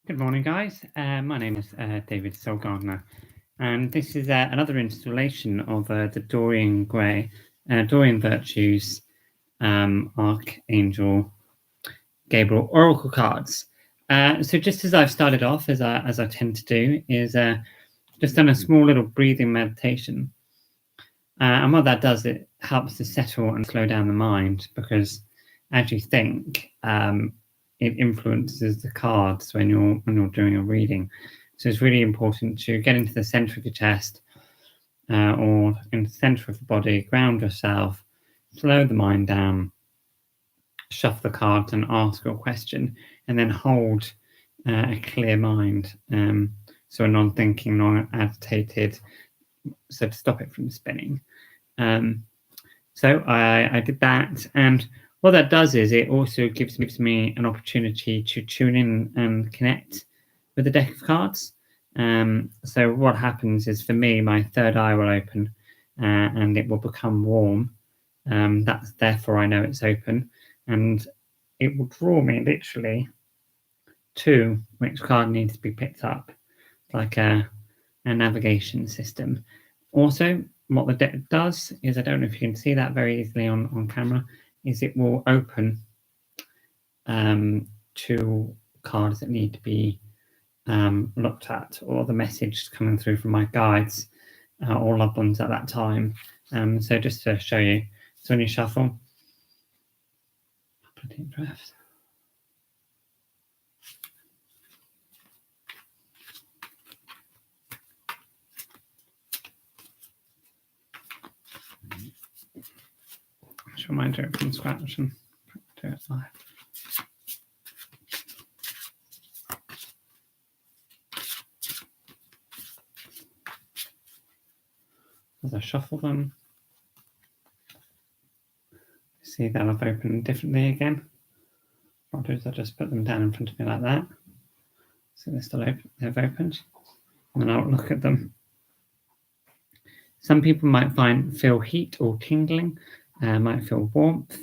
Good morning, guys. My name is David Solgardner, and this is another installation of the Doreen Doreen Virtues Archangel Gabriel Oracle cards. So just as I've started off, as I tend to do, is just done a small little breathing meditation. And what that does, it helps to settle and slow down the mind, because as you think, it influences the cards when you're doing a reading. So it's really important to get into the center of your chest or in the center of the body, ground yourself, slow the mind down, shuffle the cards and ask your question, and then hold a clear mind, so a non-thinking, non-agitated, so to stop it from spinning. So I did that, and what that does is it also gives me an opportunity to tune in and connect with the deck of cards. So what happens is, for me, my third eye will open and it will become warm. That's therefore I know it's open, and it will draw me literally to which card needs to be picked up, like a navigation system. Also, what the deck does is, I don't know if you can see that very easily on camera, is it will open to cards that need to be looked at, or the message coming through from my guides or loved ones at that time. So just to show you, so when you shuffle, put a deep breath. Just remind you from scratch and do it live. As I shuffle them, see that I've opened differently again. What I'll do is I'll just put them down in front of me like that. So they're still open, they've opened, and then I'll look at them. Some people might feel heat or tingling, might feel warmth.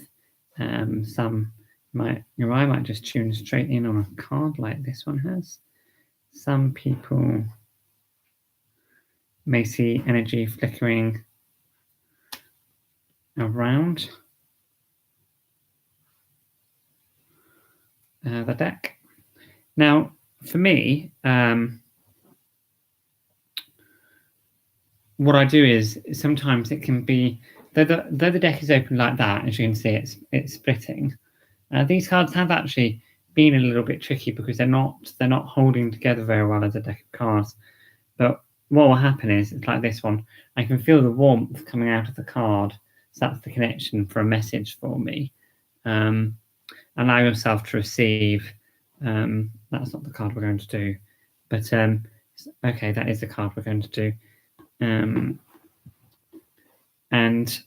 Your eye might just tune straight in on a card like this one has. Some people may see energy flickering around the deck. Now, for me, what I do is, sometimes it can be, though the deck is open like that, as you can see, it's splitting. These cards have actually been a little bit tricky, because they're not holding together very well as a deck of cards. But what will happen is, it's like this one, I can feel the warmth coming out of the card. So that's the connection for a message for me. Allow yourself to receive. That's not the card we're going to do, but okay, that is the card we're going to do. And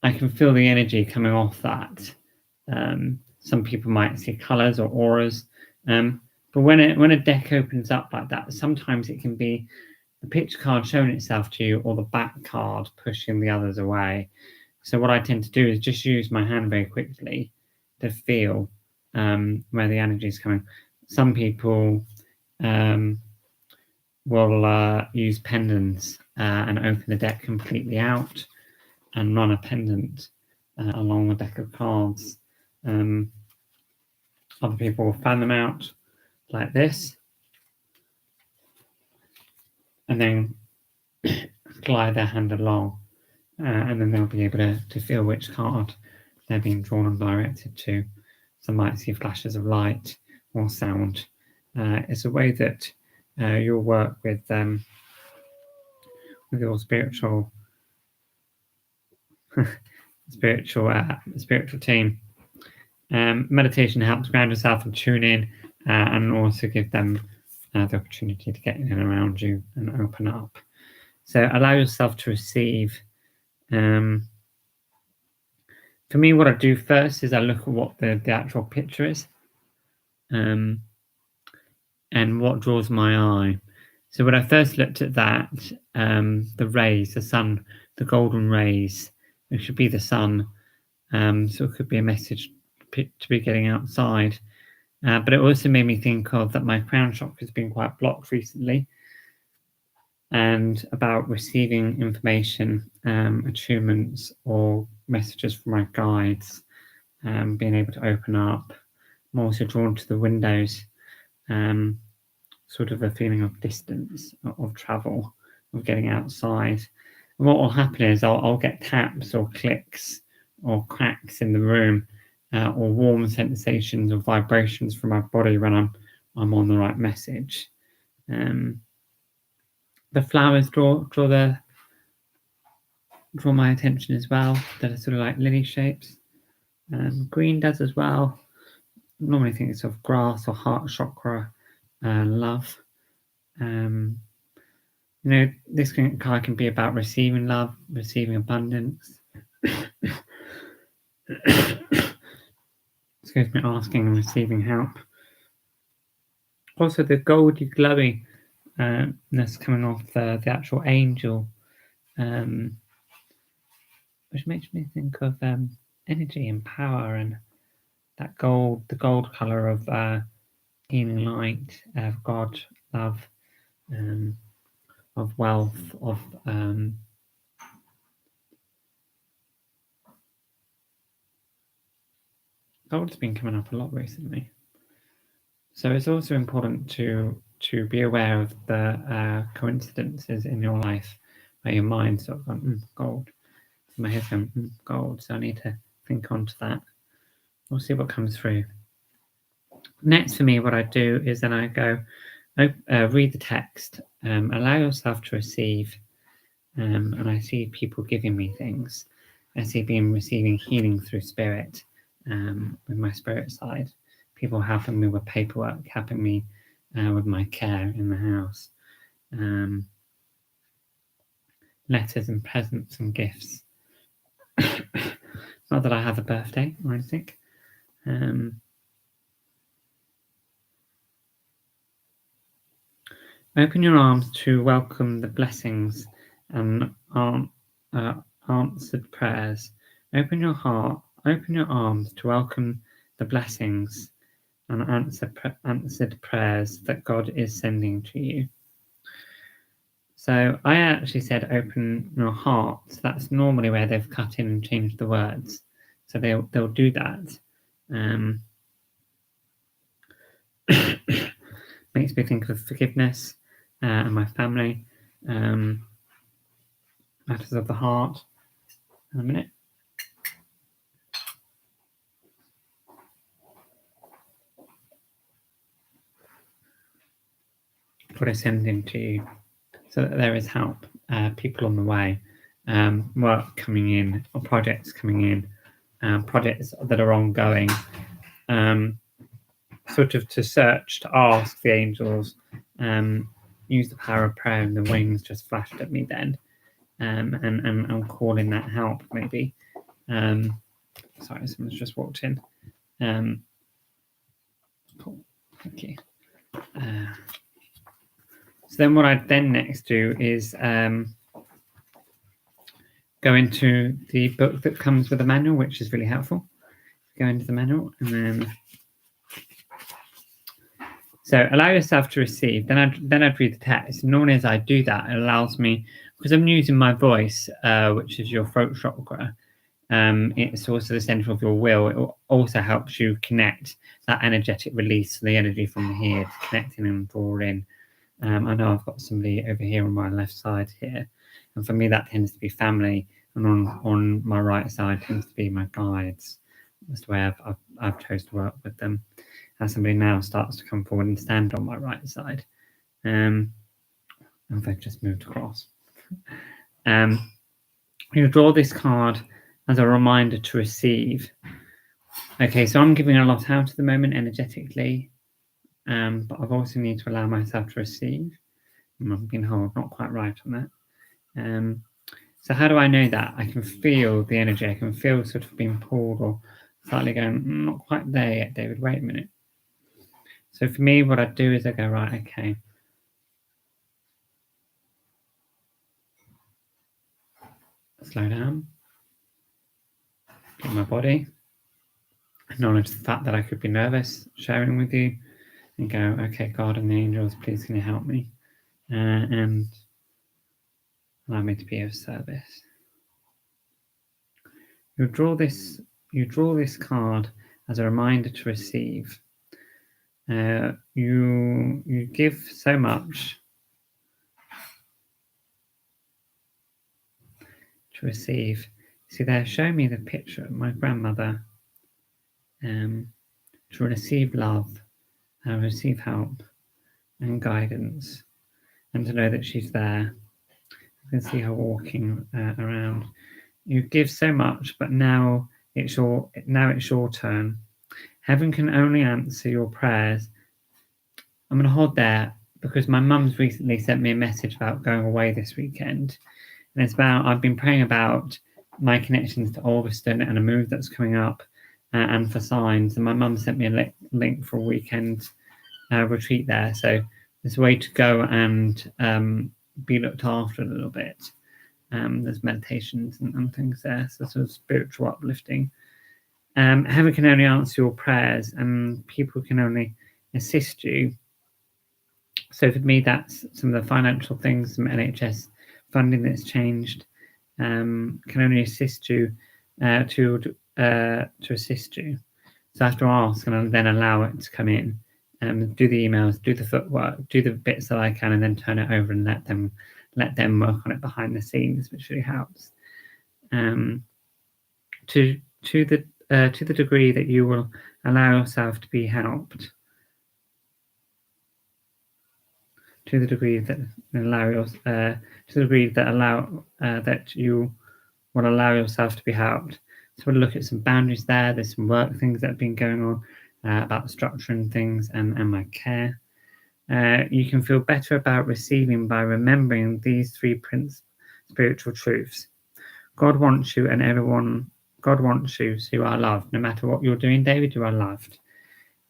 I can feel the energy coming off that. Some people might see colors or auras, but when a deck opens up like that, sometimes it can be the picture card showing itself to you, or the back card pushing the others away. So what I tend to do is just use my hand very quickly to feel where the energy is coming. Some people will use pendants and open the deck completely out and run a pendant along the deck of cards. Other people will fan them out like this, and then glide their hand along, and then they'll be able to feel which card they're being drawn and directed to. Some might see flashes of light or sound. It's a way that you'll work with your spiritual team. Meditation helps ground yourself and tune in, and also give them the opportunity to get in and around you and open up. So allow yourself to receive. For me, what I do first is I look at what the actual picture is, and what draws my eye. So when I first looked at that, the rays, the sun, the golden rays, it should be the sun. So it could be a message to be getting outside. But it also made me think of that my crown chakra has been quite blocked recently, and about receiving information, attunements or messages from my guides, being able to open up. I'm also drawn to the windows, sort of a feeling of distance, of travel, of getting outside. And what will happen is I'll get taps or clicks or cracks in the room, or warm sensations or vibrations from my body when I'm on the right message. The flowers draw my attention as well. That are sort of like lily shapes. Green does as well. Normally think it's of grass or heart chakra, love. This card can be about receiving love, receiving abundance. Excuse me, asking and receiving help. Also, the goldy glowy that's coming off the actual angel, which makes me think of energy and power, and that the gold color of healing light, of God, love, of wealth, of gold's been coming up a lot recently. So it's also important to be aware of the coincidences in your life where your mind sort of gone, gold. So my head's going, gold. So I need to think onto that. We'll see what comes through. Next for me, what I do is then I go, read the text, allow yourself to receive, and I see people giving me things. I see being receiving healing through spirit, with my spirit side. People helping me with paperwork, helping me with my care in the house. Letters and presents and gifts. Not that I have a birthday or anything. Open your arms to welcome the blessings and answered prayers. Open your arms to welcome the blessings and answered prayers that God is sending to you. So I actually said open your heart. That's normally where they've cut in and changed the words. So they'll do that. Makes me think of forgiveness and my family. Matters of the heart. In a minute. What I send into you, so that there is help, people on the way, work coming in, or projects coming in, projects that are ongoing, sort of to search, to ask the angels, use the power of prayer, and the wings just flashed at me then, and calling that help maybe. Sorry, someone's just walked in. Cool, thank you. So then what I'd then next do is go into the book that comes with the manual, which is really helpful. Go into the manual and then... So allow yourself to receive. Then I'd read the text. Normally as I do that, it allows me, because I'm using my voice, which is your throat chakra. It's also the center of your will. It also helps you connect that energetic release, the energy from here, to connecting and draw in. I know I've got somebody over here on my left side here, and for me that tends to be family, and on my right side tends to be my guides. That's the way I've chosen to work with them. As somebody now starts to come forward and stand on my right side, and they've just moved across. You draw this card as a reminder to receive. Okay, so I'm giving a lot out at the moment energetically. But I've also need to allow myself to receive. I'm being not quite right on that. So how do I know that? I can feel the energy. I can feel sort of being pulled or slightly going, not quite there yet, David, wait a minute. So for me, what I do is I go, right, okay. Slow down. Get my body. acknowledge the fact that I could be nervous sharing with you, and go, okay, God and the angels, please can you help me, and allow me to be of service. You draw this card as a reminder to receive. You give so much to receive. See, they're showing me the picture of my grandmother, to receive love, receive help and guidance, and to know that she's there. You can see her walking around. You give so much, but now it's your turn. Heaven can only answer your prayers. I'm going to hold there because my mum's recently sent me a message about going away this weekend. And it's about, I've been praying about my connections to Ulverston and a move that's coming up, and for signs. And my mum sent me a link for a weekend retreat there. So there's a way to go and be looked after a little bit. There's meditations and things there, so sort of spiritual uplifting. Heaven can only answer your prayers, and people can only assist you. So for me, that's some of the financial things, some NHS funding that's changed, can only assist you to assist you. So I have to ask and then allow it to come in. Do the emails, do the footwork, do the bits that I can, and then turn it over and let them work on it behind the scenes, which really helps. To the degree that you will allow yourself to be helped, to the degree that that you will allow yourself to be helped. So we'll look at some boundaries there. There's some work things that have been going on about the structure and things, and my care. You can feel better about receiving by remembering these three spiritual truths. God wants you, and God wants you, so you are loved. No matter what you're doing, David, you are loved.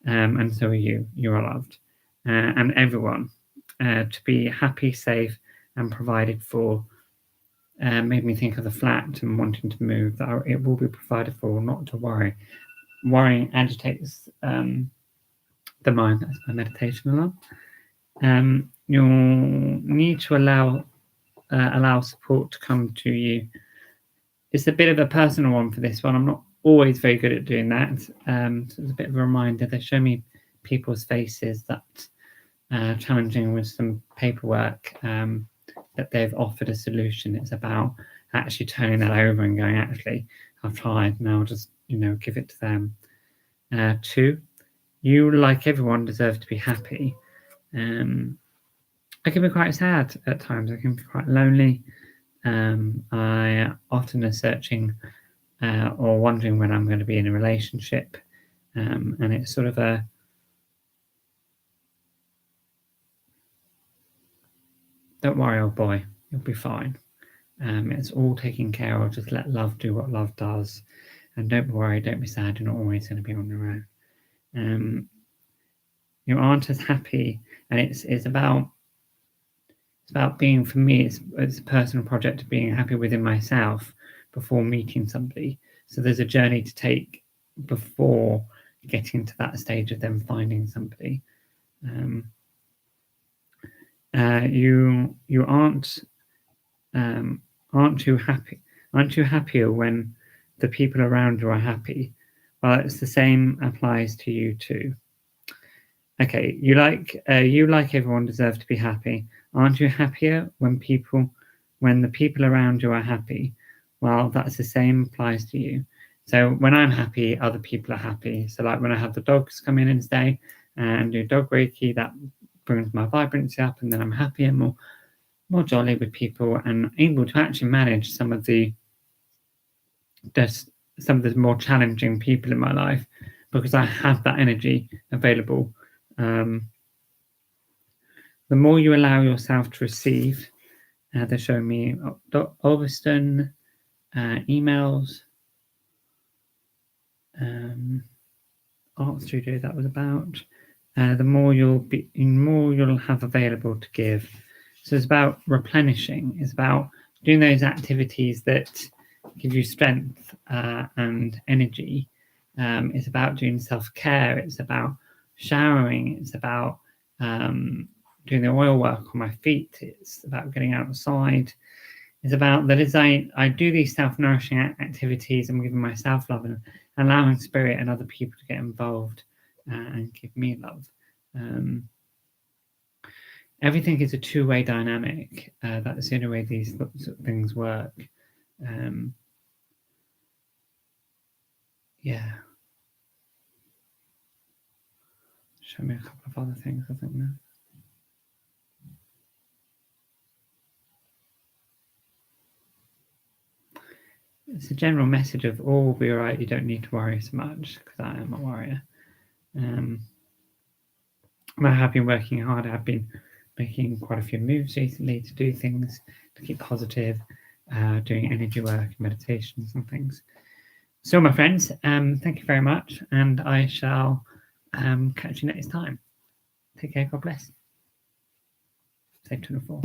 And so are you. You are loved. And everyone, to be happy, safe, and provided for. Made me think of the flat and wanting to move, that it will be provided for, not to worry. Worrying agitates the mind. That's my meditation alarm. You'll need to allow support to come to you. It's a bit of a personal one for this one. I'm not always very good at doing that. So it's a bit of a reminder. They show me people's faces that challenging with some paperwork, that they've offered a solution. It's about actually turning that over and going, actually, I've tried, now I'll just, give it to them. 2, you, like everyone, deserve to be happy. I can be quite sad at times. I can be quite lonely. I often are searching or wondering when I'm going to be in a relationship. And it's sort of don't worry, old boy, you'll be fine. It's all taken care of. Just let love do what love does. And don't worry, don't be sad. You're not always going to be on your own. You aren't as happy, and it's about being, for me, it's a personal project of being happy within myself before meeting somebody. So there's a journey to take before getting to that stage of them finding somebody. You aren't too happy. Aren't you happier when the people around you are happy? Well, it's the same applies to you too. Okay, you like everyone deserve to be happy. Aren't you happier when the people around you are happy? Well, that's the same applies to you. So when I'm happy, other people are happy. So like when I have the dogs come in and stay and do dog Reiki, that brings my vibrancy up, and then I'm happier, more jolly with people, and able to actually manage some of the more challenging people in my life because I have that energy available. The more you allow yourself to receive, they're showing me Ulverston emails, art studio that was about. The more you'll have available to give. So it's about replenishing. It's about doing those activities that give you strength and energy, It's about doing self-care. It's about showering. It's about doing the oil work on my feet. It's about getting outside. It's about that as I do these self-nourishing activities, I'm giving myself love and allowing spirit and other people to get involved and give me love. Everything is a two-way dynamic. That's the only way these sorts of things work. Yeah. Show me a couple of other things, I think, now. It's a general message of all will be all right. You don't need to worry so much, because I am a warrior. I have been working hard. I've been making quite a few moves recently to do things, to keep positive, doing energy work, meditations and things. So, my friends, thank you very much, and I shall catch you next time. Take care. God bless. Safe 24.